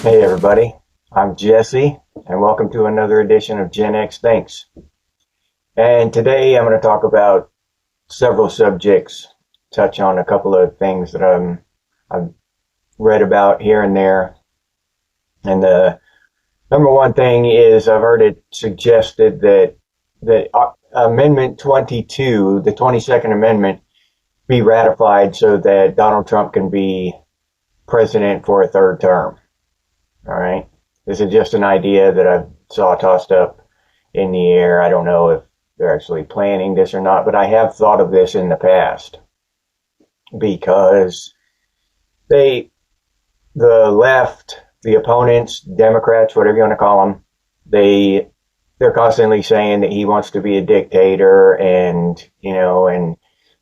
Hey everybody, I'm Jesse, and welcome to another edition of Gen X Thinks. And today I'm going to talk about several subjects, touch on a couple of things that I've read about here and there. And the number one thing is I've heard it suggested that Amendment 22, the 22nd Amendment, be ratified so that Donald Trump can be president for a third term. All right. This is just an idea that I saw tossed up in the air. I don't know if they're actually planning this or not, but I have thought of this in the past because the left, the opponents, Democrats, whatever you want to call them, they're constantly saying that he wants to be a dictator, and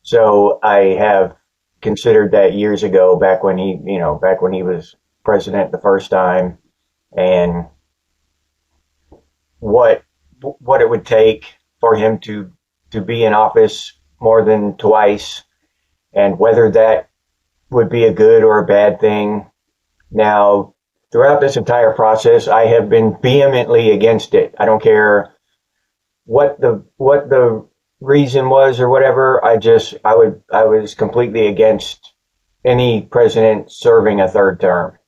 so I have considered that years ago, back when he was president the first time, and what it would take for him to be in office more than twice, and whether that would be a good or a bad thing. Now, throughout this entire process, I have been vehemently against it. I don't care what the reason was or whatever. I was completely against any president serving a third term.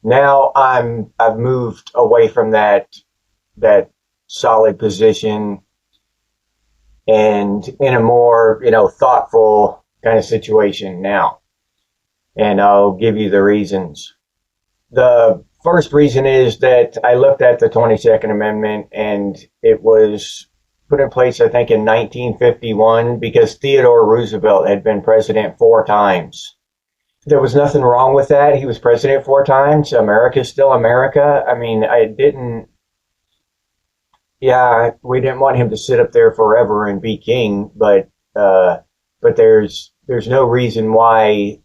Now I've moved away from that solid position, and in a more, thoughtful kind of situation now. And I'll give you the reasons. The first reason is that I looked at the 22nd Amendment, and it was put in place, I think, in 1951 because Theodore Roosevelt had been president 4 times. There was nothing wrong with that. He was president 4 times. America's still America. I mean, we didn't want him to sit up there forever and be king, but there's no reason why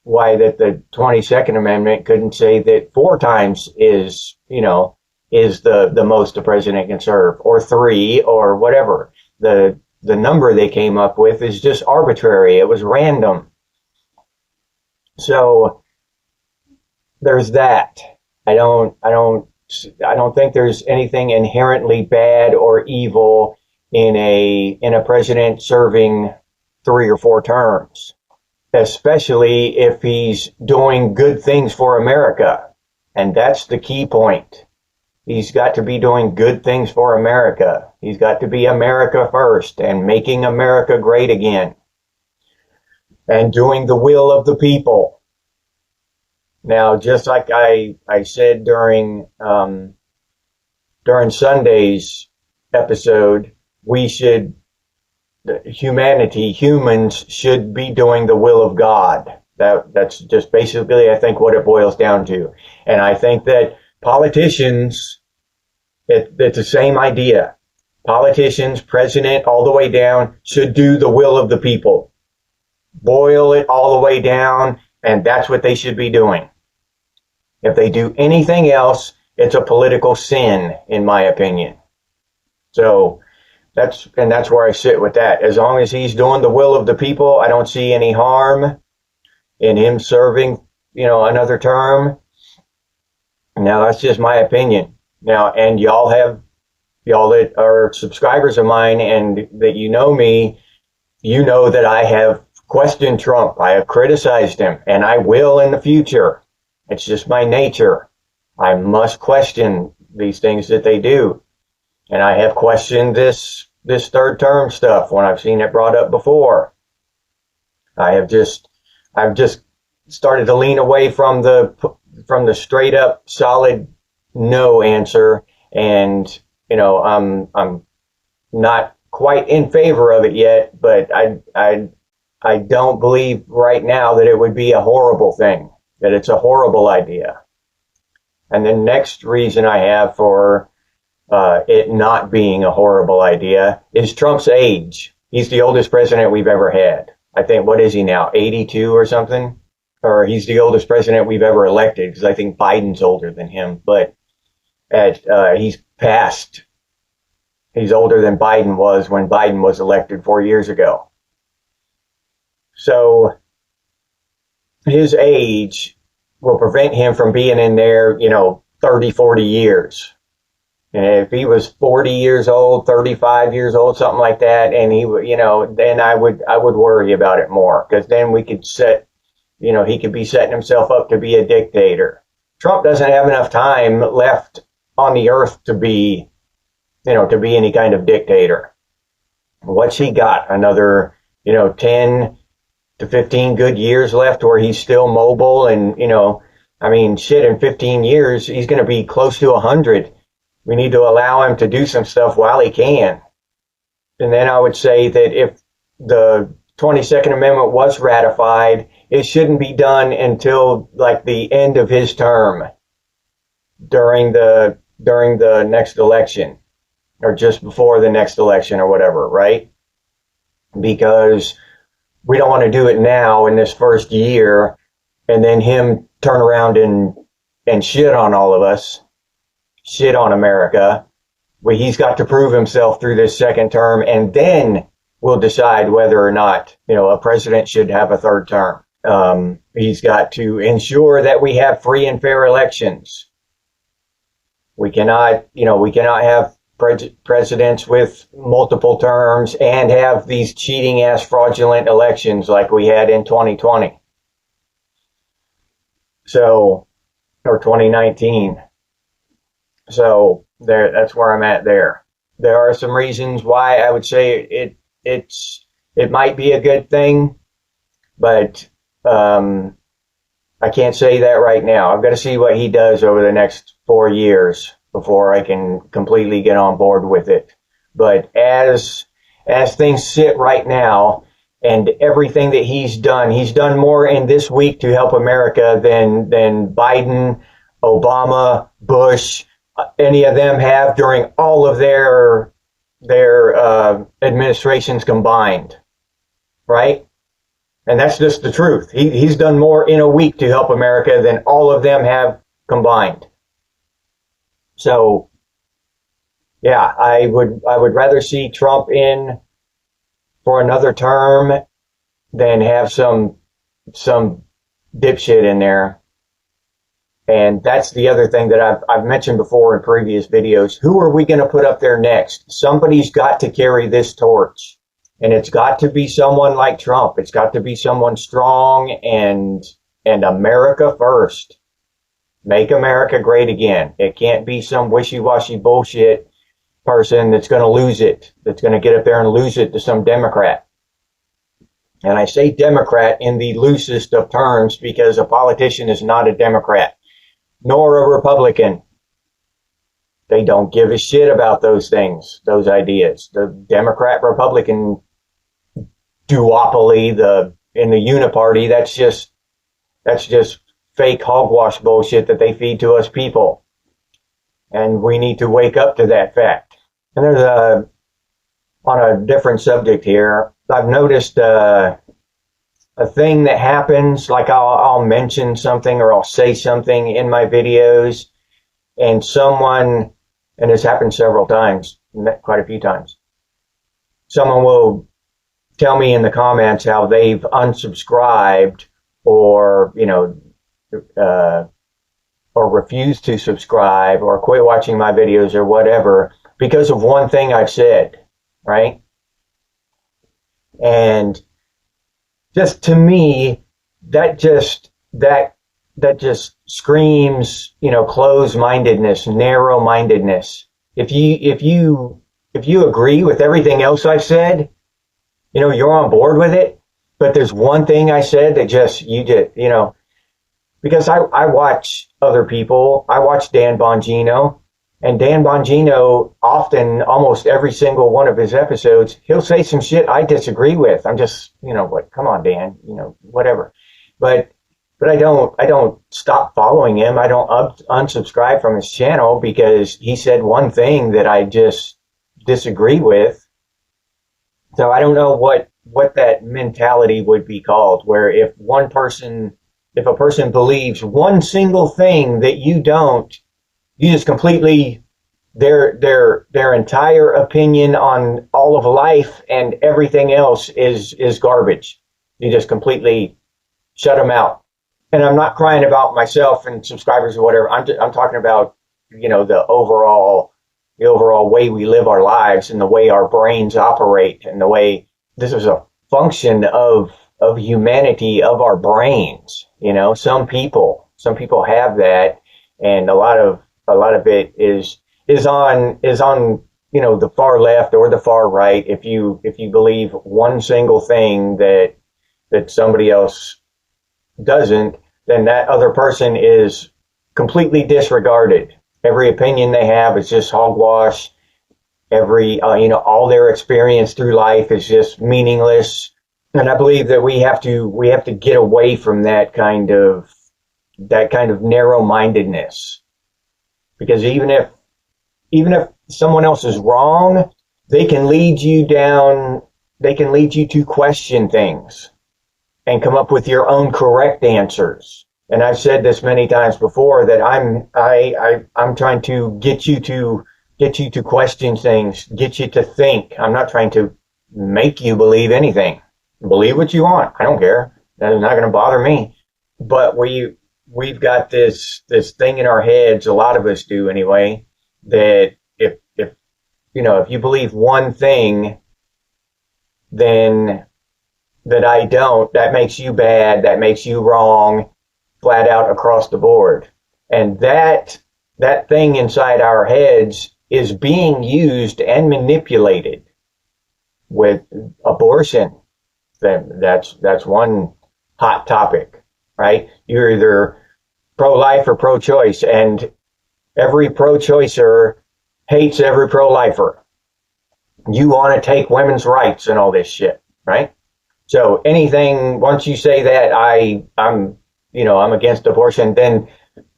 that the 22nd Amendment couldn't say that 4 times is the most a president can serve, or 3, or whatever. The number they came up with is just arbitrary. It was random. So there's that. I don't think there's anything inherently bad or evil in a president serving 3 or 4 terms, especially if he's doing good things for America. And that's the key point. He's got to be doing good things for America. He's got to be America first and making America great again, and doing the will of the people. Now, just like I said during Sunday's episode, humans should be doing the will of God. That's just basically, I think, what it boils down to. And I think that politicians, it's the same idea. Politicians, president, all the way down, should do the will of the people. Boil it all the way down, and that's what they should be doing. If they do anything else, it's a political sin, in my opinion. So that's where I sit with that. As long as he's doing the will of the people, I don't see any harm in him serving, another term. Now, that's just my opinion. Now, and y'all that are subscribers of mine and that me, you know that I have questioned Trump. I have criticized him, and I will in the future. It's just my nature. I must question these things that they do. And I have questioned this third term stuff when I've seen it brought up before. I've just started to lean away from the straight up solid no answer, and I'm not quite in favor of it yet, but I don't believe right now that it would be a horrible thing, that it's a horrible idea. And the next reason I have for it not being a horrible idea is Trump's age. He's the oldest president we've ever had. I think, what is he now, 82 or something? Or he's the oldest president we've ever elected, because I think Biden's older than him. But he's older than Biden was when Biden was elected 4 years ago. So his age will prevent him from being in there, 30, 40 years. And if he was 40 years old, 35 years old, something like that, and he would, then I would worry about it more, because then we could he could be setting himself up to be a dictator. Trump doesn't have enough time left on the earth to be any kind of dictator. What's he got? Another, 10 to 15 good years left where he's still mobile, and, in 15 years, he's going to be close to 100. We need to allow him to do some stuff while he can. And then I would say that if the 22nd Amendment was ratified, it shouldn't be done until like the end of his term, during the next election, or just before the next election or whatever, right? Because we don't want to do it now in this first year and then him turn around and shit on all of us. Shit on America. Well, he's got to prove himself through this second term, and then we'll decide whether or not, a president should have a third term. He's got to ensure that we have free and fair elections. We cannot have presidents with multiple terms and have these cheating ass fraudulent elections like we had in 2020. Or 2019. So that's where I'm at there. There are some reasons why I would say it might be a good thing, but I can't say that right now. I've got to see what he does over the next 4 years before I can completely get on board with it. But as things sit right now, and everything that he's done more in this week to help America than Biden, Obama, Bush, any of them have during all of their administrations combined, right? And that's just the truth. He's done more in a week to help America than all of them have combined. So, yeah, I would rather see Trump in for another term than have some dipshit in there. And that's the other thing that I've mentioned before in previous videos. Who are we going to put up there next? Somebody's got to carry this torch. And it's got to be someone like Trump. It's got to be someone strong and America first. Make America great again. It can't be some wishy-washy bullshit person that's going to lose it, that's going to get up there and lose it to some Democrat. And I say Democrat in the loosest of terms because a politician is not a Democrat, nor a Republican. They don't give a shit about those things, those ideas. The Democrat-Republican duopoly, in the uniparty, that's just fake hogwash bullshit that they feed to us people. And we need to wake up to that fact. And there's on a different subject here, I've noticed a thing that happens, like I'll mention something or I'll say something in my videos, and someone, and this happened several times, quite a few times, someone will tell me in the comments how they've unsubscribed or refused to subscribe or quit watching my videos or whatever because of one thing I've said, right? And just to me, that just screams, closed-mindedness, narrow-mindedness. If you agree with everything else I've said, you're on board with it, but there's one thing I said that because I watch other people. I watch Dan Bongino, and Dan Bongino often, almost every single one of his episodes, he'll say some shit I disagree with. I'm just, come on, Dan, whatever. But I don't stop following him. I don't unsubscribe from his channel because he said one thing that I just disagree with. So I don't know what that mentality would be called, where if a person believes one single thing that you don't, you just completely, their entire opinion on all of life and everything else is garbage. You just completely shut them out. and I'm not crying about myself and subscribers or whatever. I'm talking about, the overall way we live our lives and the way our brains operate and the way this is a function of humanity, of our brains. Some people have that, and a lot of it is on the far left or the far right. If you believe one single thing that somebody else doesn't, then that other person is completely disregarded. Every opinion they have is just hogwash. All their experience through life is just meaningless. And I believe that we have to get away from that kind of narrow-mindedness, because even if someone else is wrong, they can lead you to question things and come up with your own correct answers. And I've said this many times before, that I'm trying to get you to question things, get you to think. I'm not trying to make you believe anything. Believe what you want. I don't care. That's not going to bother me. But we've got this thing in our heads, a lot of us do anyway, that if you believe one thing, then that I don't, that makes you bad, that makes you wrong, flat out across the board. And that thing inside our heads is being used and manipulated with abortion. That's one hot topic, right? You're either pro-life or pro-choice, and every pro-choicer hates every pro-lifer. You want to take women's rights and all this shit, right? So anything, once you say that I'm against abortion, then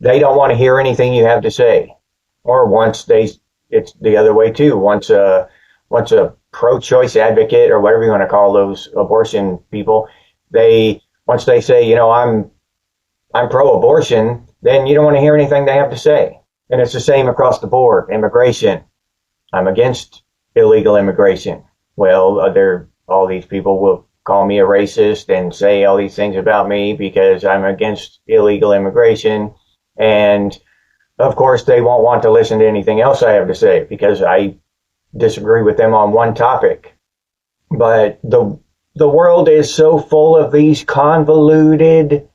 they don't want to hear anything you have to say. Or it's the other way too. Once a pro-choice advocate, or whatever you want to call those abortion people, once they say, I'm pro-abortion, then you don't want to hear anything they have to say. And it's the same across the board. Immigration. I'm against illegal immigration. Well, all these people will call me a racist and say all these things about me because I'm against illegal immigration. And of course, they won't want to listen to anything else I have to say because I disagree with them on one topic. But the world is so full of these convoluted,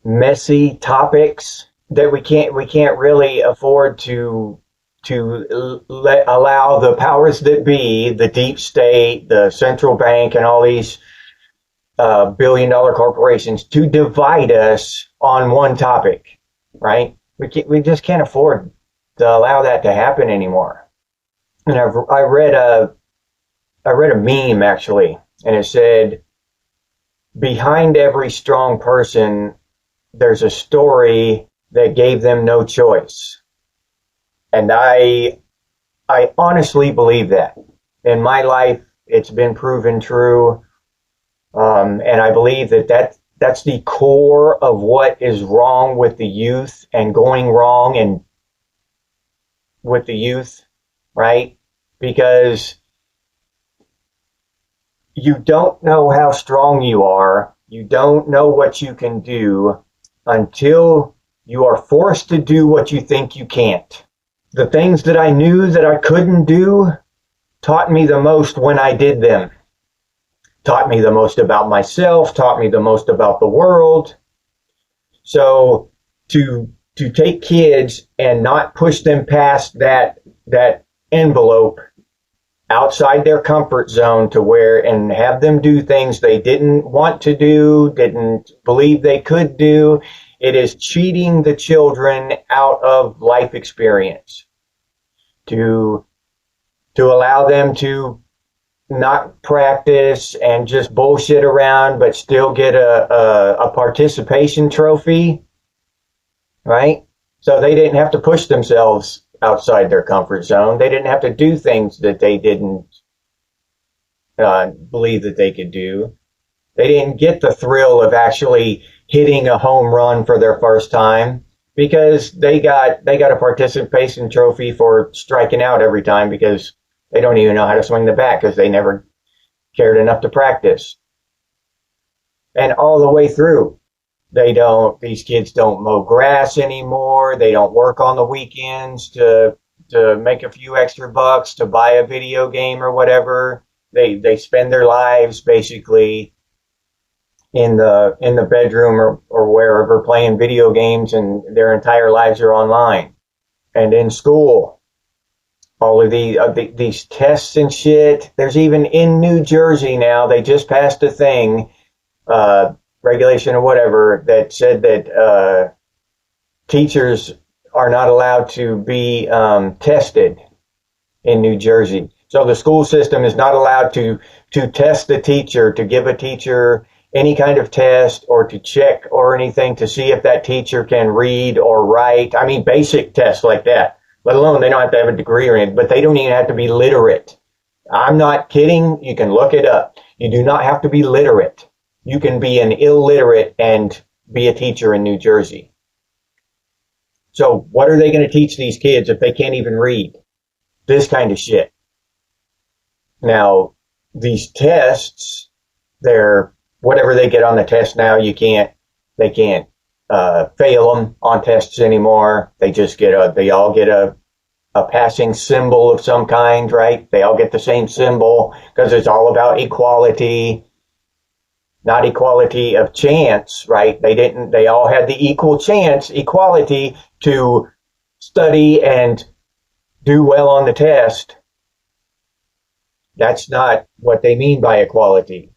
messy topics that we can't really afford to allow the powers that be, the deep state, the central bank, and all these billion-dollar corporations to divide us on one topic, right? We just can't afford to allow that to happen anymore. And I read a meme actually, and it said, behind every strong person, there's a story that gave them no choice. And I honestly believe that. In my life, it's been proven true. And I believe that's the core of what is wrong with the youth and going wrong and with the youth, right? Because you don't know how strong you are. You don't know what you can do until you are forced to do what you think you can't. The things that I knew that I couldn't do taught me the most when I did them. Taught me the most about myself, taught me the most about the world. So to take kids and not push them past that envelope outside their comfort zone and have them do things they didn't want to do, didn't believe they could do, it is cheating the children out of life experience. To allow them to not practice and just bullshit around, but still get a participation trophy, right? So they didn't have to push themselves outside their comfort zone. They didn't have to do things that they didn't believe that they could do. They didn't get the thrill of actually hitting a home run for their first time because they got a participation trophy for striking out every time because they don't even know how to swing the bat because they never cared enough to practice. And all the way through, These kids don't mow grass anymore. They don't work on the weekends to make a few extra bucks to buy a video game or whatever. They spend their lives basically in the bedroom or wherever playing video games, and their entire lives are online. And in school, all of these tests and shit. There's even in New Jersey now, they just passed a thing, regulation or whatever, that said that teachers are not allowed to be tested in New Jersey. So the school system is not allowed to test the teacher, to give a teacher any kind of test or to check or anything to see if that teacher can read or write. I mean, basic tests like that, let alone they don't have to have a degree or anything, but they don't even have to be literate. I'm not kidding. You can look it up. You do not have to be literate. You can be an illiterate and be a teacher in New Jersey. So what are they going to teach these kids if they can't even read? This kind of shit. Now, these tests, they're whatever they get on the test now, they can't fail them on tests anymore. They all get a passing symbol of some kind, right? They all get the same symbol because it's all about equality, not equality of chance, right? They all had the equal chance, equality to study and do well on the test. That's not what they mean by equality.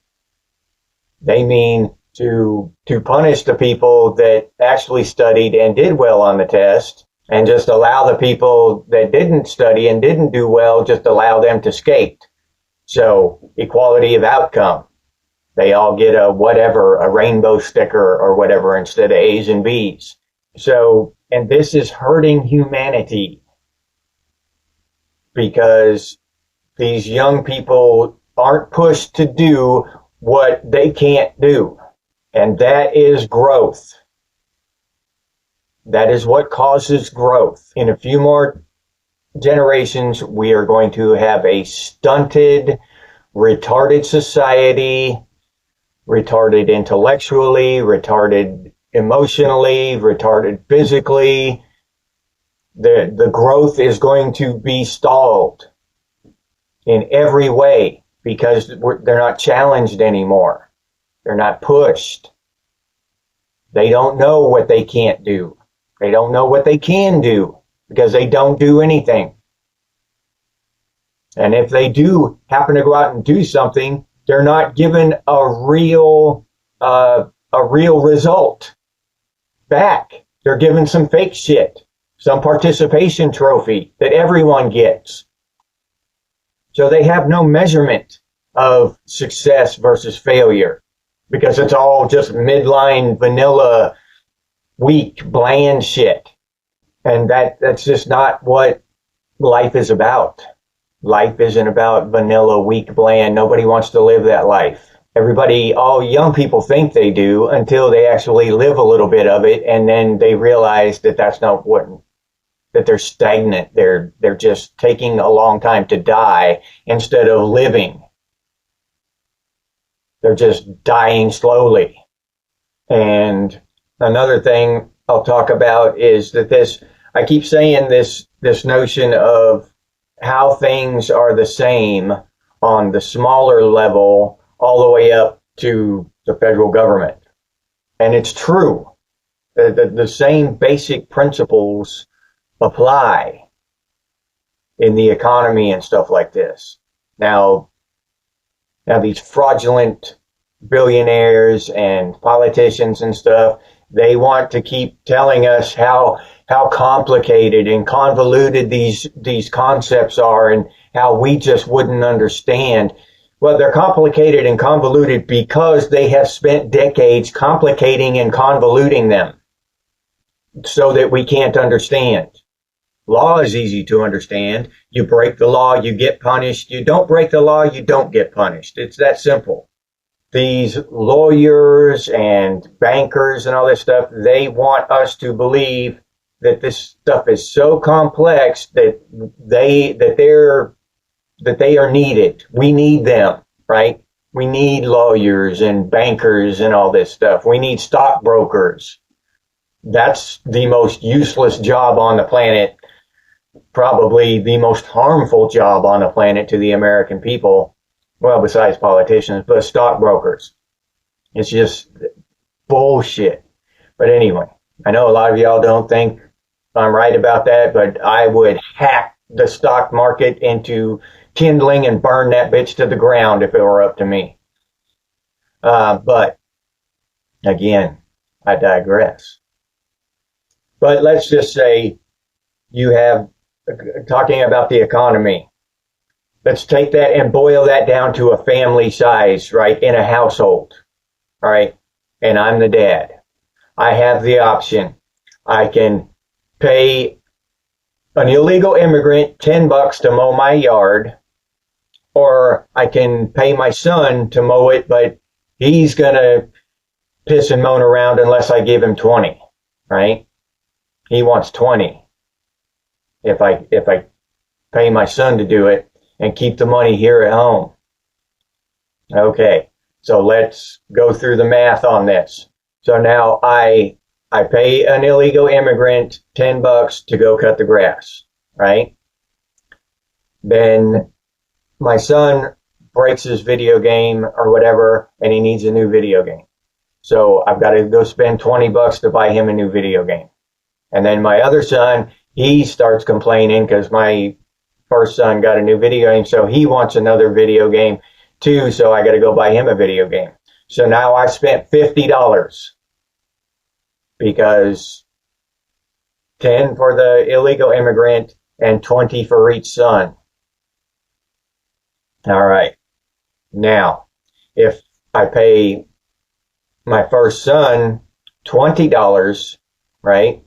They mean to punish the people that actually studied and did well on the test, and just allow the people that didn't study and didn't do well, just allow them to skate. So equality of outcome. They all get a rainbow sticker or whatever instead of A's and B's. So, and this is hurting humanity because these young people aren't pushed to do what they can't do. And that is growth. That is what causes growth. In a few more generations, we are going to have a stunted, retarded society, retarded intellectually, retarded emotionally, retarded physically. The growth is going to be stalled in every way because they're not challenged anymore. They're not pushed. They don't know what they can't do. They don't know what they can do because they don't do anything. And if they do happen to go out and do something, they're not given a real result back. They're given some fake shit, some participation trophy that everyone gets. So they have no measurement of success versus failure because it's all just midline, vanilla, weak, bland shit. And that's just not what life is about. Life isn't about vanilla, weak, bland. Nobody wants to live that life. All young people think they do until they actually live a little bit of it, and then they realize that that's not what, that they're stagnant. They're just taking a long time to die instead of living. They're just dying slowly. And another thing I'll talk about is that I keep saying this notion of how things are the same on the smaller level all the way up to the federal government. And it's true. The same basic principles apply in the economy and stuff like this. Now these fraudulent billionaires and politicians and stuff, they want to keep telling us how complicated and convoluted these concepts are and how we just wouldn't understand. Well, they're complicated and convoluted because they have spent decades complicating and convoluting them so that we can't understand. Law is easy to understand. You break the law, you get punished. You don't break the law, you don't get punished. It's that simple. These lawyers and bankers and all this stuff, they want us to believe that this stuff is so complex that they are needed. We need them, right? We need lawyers and bankers and all this stuff. We need stockbrokers. That's the most useless job on the planet, probably the most harmful job on the planet to the American people. Well, besides politicians, but stockbrokers. It's just bullshit. But anyway, I know a lot of y'all don't think I'm right about that, but I would hack the stock market into kindling and burn that bitch to the ground if it were up to me. But again, I digress. But let's just say you have, talking about the economy, let's take that and boil that down to a family size, right, in a household, all right? And I'm the dad. I have the option. I can pay an illegal immigrant $10 to mow my yard, or I can pay my son to mow it, but he's going to piss and moan around unless I give him 20, right? He wants 20. If I pay my son to do it and keep the money here at home. Okay, so let's go through the math on this. So now I pay an illegal immigrant $10 to go cut the grass, right? Then my son breaks his video game or whatever, and he needs a new video game. So I've got to go spend $20 to buy him a new video game. And then my other son, he starts complaining because my first son got a new video game, so he wants another video game too, so I got to go buy him a video game. So now I spent $50 because 10 for the illegal immigrant and 20 for each son. All right. Now, if I pay my first son $20, right,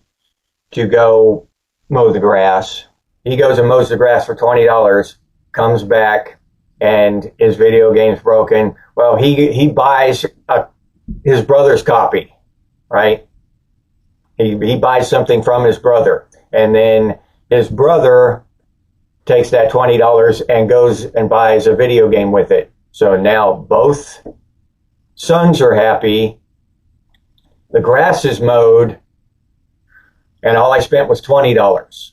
to go mow the grass. He goes and mows the grass for $20, comes back, and his video game's broken. Well, he buys his brother's copy, right? He buys something from his brother, and then his brother takes that $20 and goes and buys a video game with it. So now both sons are happy. The grass is mowed. And all I spent was $20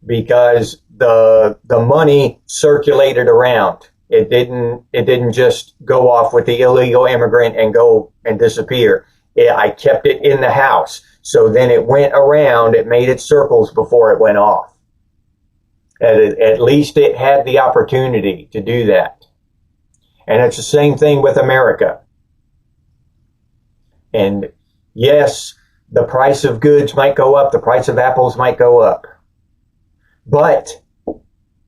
because the money circulated around. It didn't just go off with the illegal immigrant and go and disappear. I kept it in the house. So then it went around. It made its circles before it went off. At least it had the opportunity to do that. And it's the same thing with America. And yes, the price of goods might go up. The price of apples might go up. But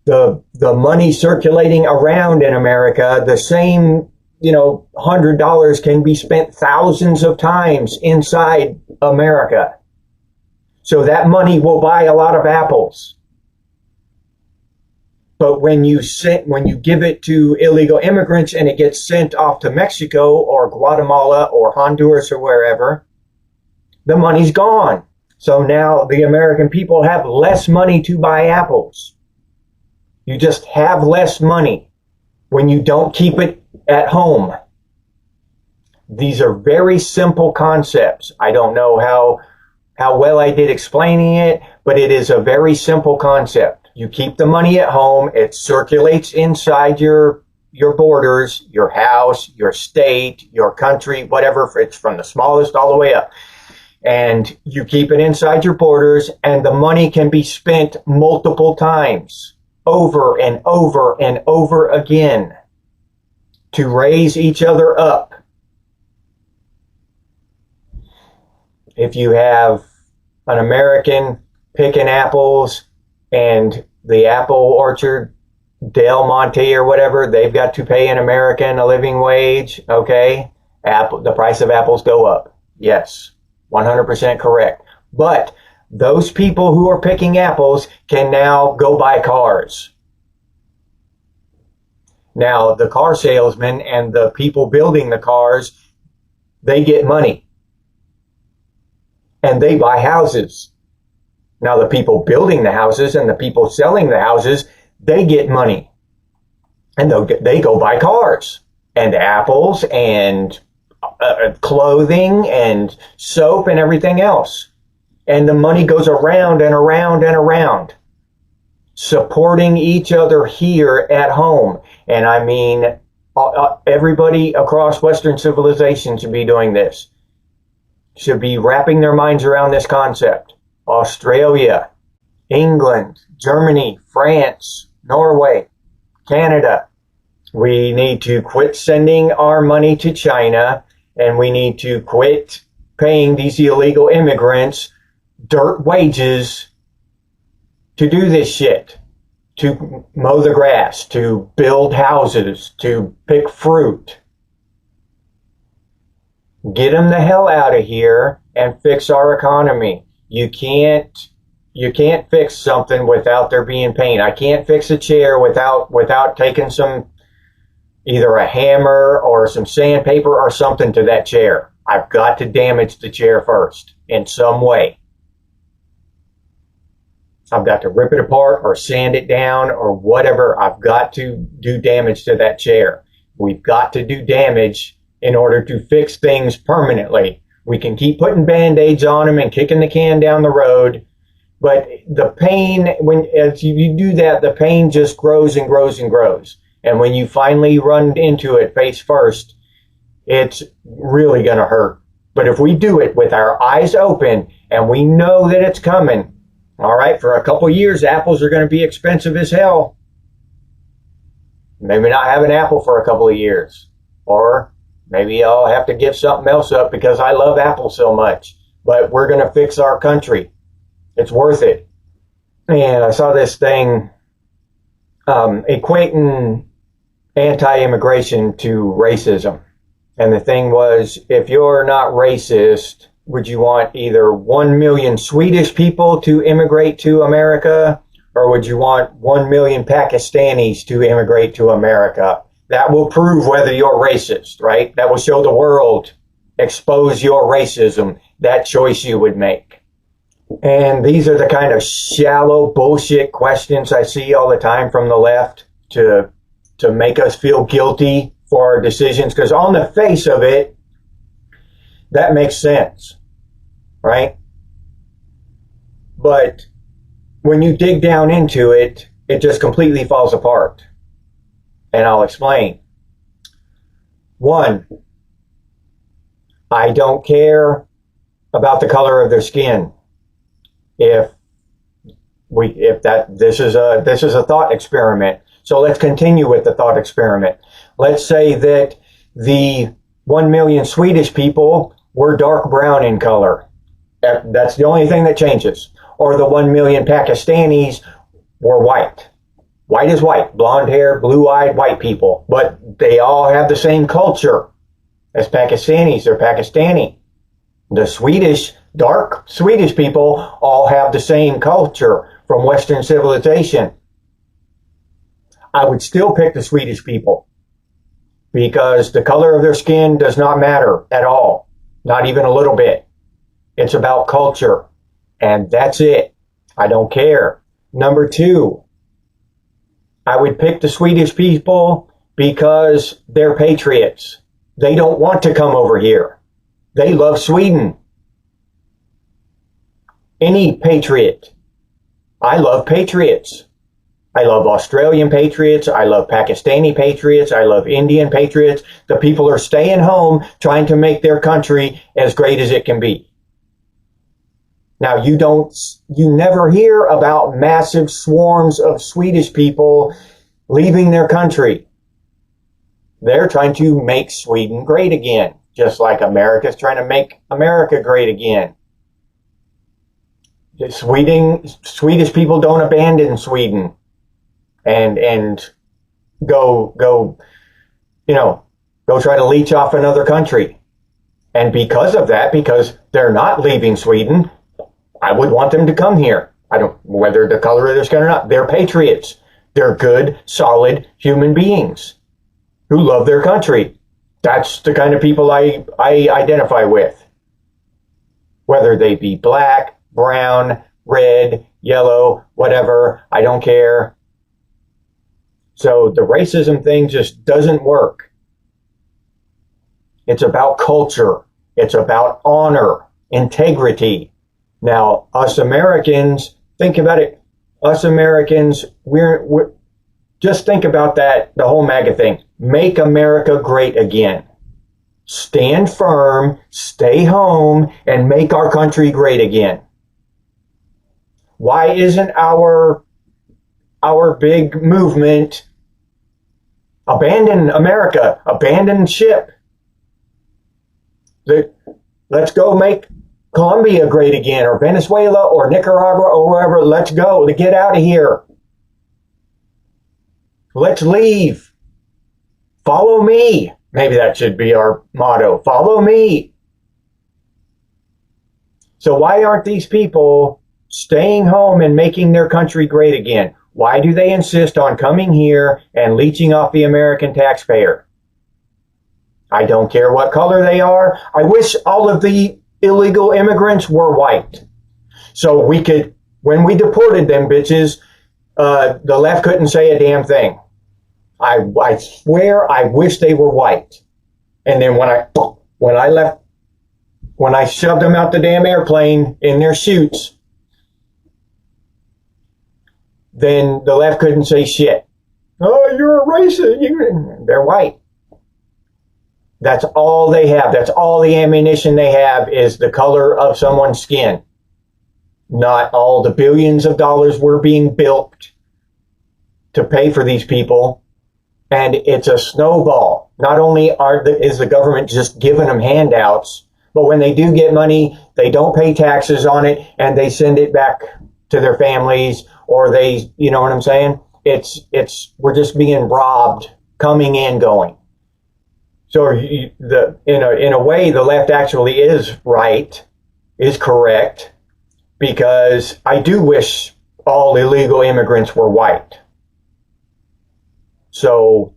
the money circulating around in America, the same, $100 can be spent thousands of times inside America. So that money will buy a lot of apples. But when you give it to illegal immigrants and it gets sent off to Mexico or Guatemala or Honduras or wherever, the money's gone. So now the American people have less money to buy apples. You just have less money when you don't keep it at home. These are very simple concepts. I don't know how well I did explaining it, but it is a very simple concept. You keep the money at home. It circulates inside your borders, your house, your state, your country, whatever. It's from the smallest all the way up. And you keep it inside your borders, and the money can be spent multiple times, over and over and over again, to raise each other up. If you have an American picking apples and the apple orchard, Del Monte or whatever, they've got to pay an American a living wage, okay? The price of apples go up. Yes, 100% correct. But those people who are picking apples can now go buy cars. Now, the car salesmen and the people building the cars, they get money. And they buy houses. Now, the people building the houses and the people selling the houses, they get money. and they go buy cars and apples and clothing and soap and everything else. And the money goes around and around and around, supporting each other here at home. And I mean, everybody across Western civilization should be doing this, should be wrapping their minds around this concept. Australia, England, Germany, France, Norway, Canada. We need to quit sending our money to China, and we need to quit paying these illegal immigrants dirt wages to do this shit, to mow the grass, to build houses, to pick fruit. Get them the hell out of here and fix our economy. You can't fix something without there being pain. I can't fix a chair without taking either a hammer or some sandpaper or something to that chair. I've got to damage the chair first in some way. I've got to rip it apart or sand it down or whatever. I've got to do damage to that chair. We've got to do damage in order to fix things permanently. We can keep putting Band-Aids on them and kicking the can down the road, but the pain, as you do that, the pain just grows and grows and grows. And when you finally run into it face first, it's really going to hurt. But if we do it with our eyes open and we know that it's coming, all right, for a couple years, apples are going to be expensive as hell. Maybe not have an apple for a couple of years. Or maybe I'll have to give something else up because I love apples so much. But we're going to fix our country. It's worth it. And I saw this thing equating anti-immigration to racism. And the thing was, if you're not racist, would you want either 1 million Swedish people to immigrate to America, or would you want 1 million Pakistanis to immigrate to America? That will prove whether you're racist, right? That will show the world, expose your racism, that choice you would make. And these are the kind of shallow bullshit questions I see all the time from the left to make us feel guilty for our decisions, because on the face of it, that makes sense, right? But when you dig down into it, it just completely falls apart. And I'll explain. One, I don't care about the color of their skin. This is a thought experiment. So let's continue with the thought experiment. Let's say that the 1 million Swedish people were dark brown in color. That's the only thing that changes. Or the 1 million Pakistanis were white. White is white. Blonde hair, blue-eyed white people. But they all have the same culture as Pakistanis. They're Pakistani. The dark Swedish people all have the same culture from Western civilization. I would still pick the Swedish people because the color of their skin does not matter at all. Not even a little bit. It's about culture. And that's it. I don't care. Number two, I would pick the Swedish people because they're patriots. They don't want to come over here. They love Sweden. Any patriot. I love patriots. I love Australian patriots. I love Pakistani patriots. I love Indian patriots. The people are staying home trying to make their country as great as it can be. Now, you never hear about massive swarms of Swedish people leaving their country. They're trying to make Sweden great again, just like America's trying to make America great again. Swedish people don't abandon Sweden and go try to leech off another country. And because of that, because they're not leaving Sweden, I would want them to come here. Whether the color of their skin or not, they're patriots. They're good, solid human beings who love their country. That's the kind of people I identify with. Whether they be black, brown, red, yellow, whatever, I don't care. So the racism thing just doesn't work. It's about culture. It's about honor, integrity. Now, us Americans, think about it. Us Americans, we're just think about that, the whole MAGA thing. Make America great again. Stand firm, stay home, and make our country great again. Why isn't our big movement abandon America, abandon ship? Let's go make Colombia great again, or Venezuela, or Nicaragua, or wherever. Let's go to get out of here. Let's leave. Follow me. Maybe that should be our motto. Follow me. So why aren't these people staying home and making their country great again? Why do they insist on coming here and leeching off the American taxpayer? I don't care what color they are. I wish all of the illegal immigrants were white. So we could, when we deported them bitches, the left couldn't say a damn thing. I swear I wish they were white. And then when I shoved them out the damn airplane in their chutes, then the left couldn't say shit. Oh, you're a racist. They're white. That's all they have. That's all the ammunition they have is the color of someone's skin. Not all the billions of dollars we're being bilked to pay for these people. And it's a snowball. Not only is the government just giving them handouts, but when they do get money, they don't pay taxes on it and they send it back to their families, or they, you know what I'm saying? We're just being robbed, coming and going. So in a way, the left actually is right, is correct, because I do wish all illegal immigrants were white. So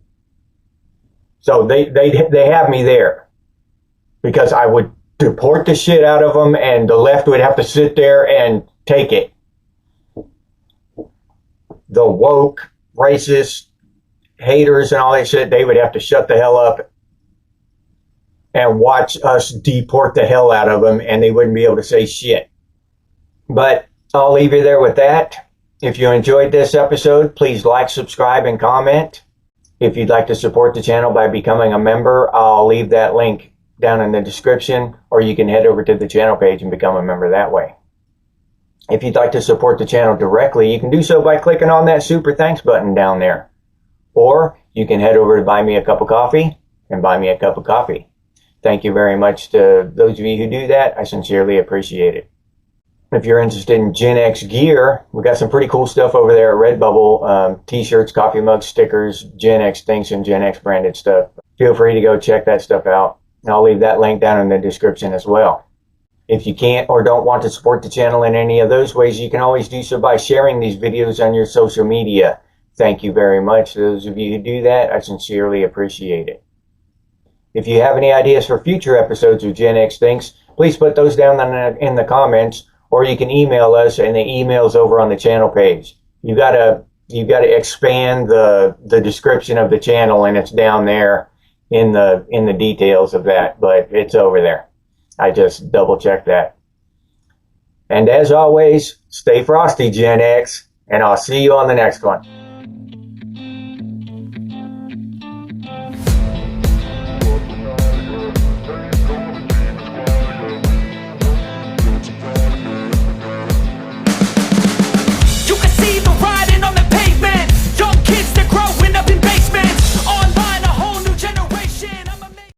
they have me there, because I would deport the shit out of them, and the left would have to sit there and take it. The woke, racist, haters and all that shit, they would have to shut the hell up and watch us deport the hell out of them, and they wouldn't be able to say shit. But I'll leave you there with that. If you enjoyed this episode, please like, subscribe, and comment. If you'd like to support the channel by becoming a member, I'll leave that link down in the description, or you can head over to the channel page and become a member that way. If you'd like to support the channel directly, you can do so by clicking on that super thanks button down there. Or you can head over to Buy Me a Cup of Coffee and buy me a cup of coffee. Thank you very much to those of you who do that. I sincerely appreciate it. If you're interested in Gen X gear, we got some pretty cool stuff over there at Redbubble. T-shirts, coffee mugs, stickers, Gen X things, and Gen X branded stuff. Feel free to go check that stuff out. I'll leave that link down in the description as well. If you can't or don't want to support the channel in any of those ways, you can always do so by sharing these videos on your social media. Thank you very much to those of you who do that. I sincerely appreciate it. If you have any ideas for future episodes of Gen X Thinks, please put those down in the comments, or you can email us, and the email's over on the channel page. You gotta expand the description of the channel, and it's down there in the details of that, but it's over there. I just double checked that. And as always, stay frosty, Gen X, and I'll see you on the next one.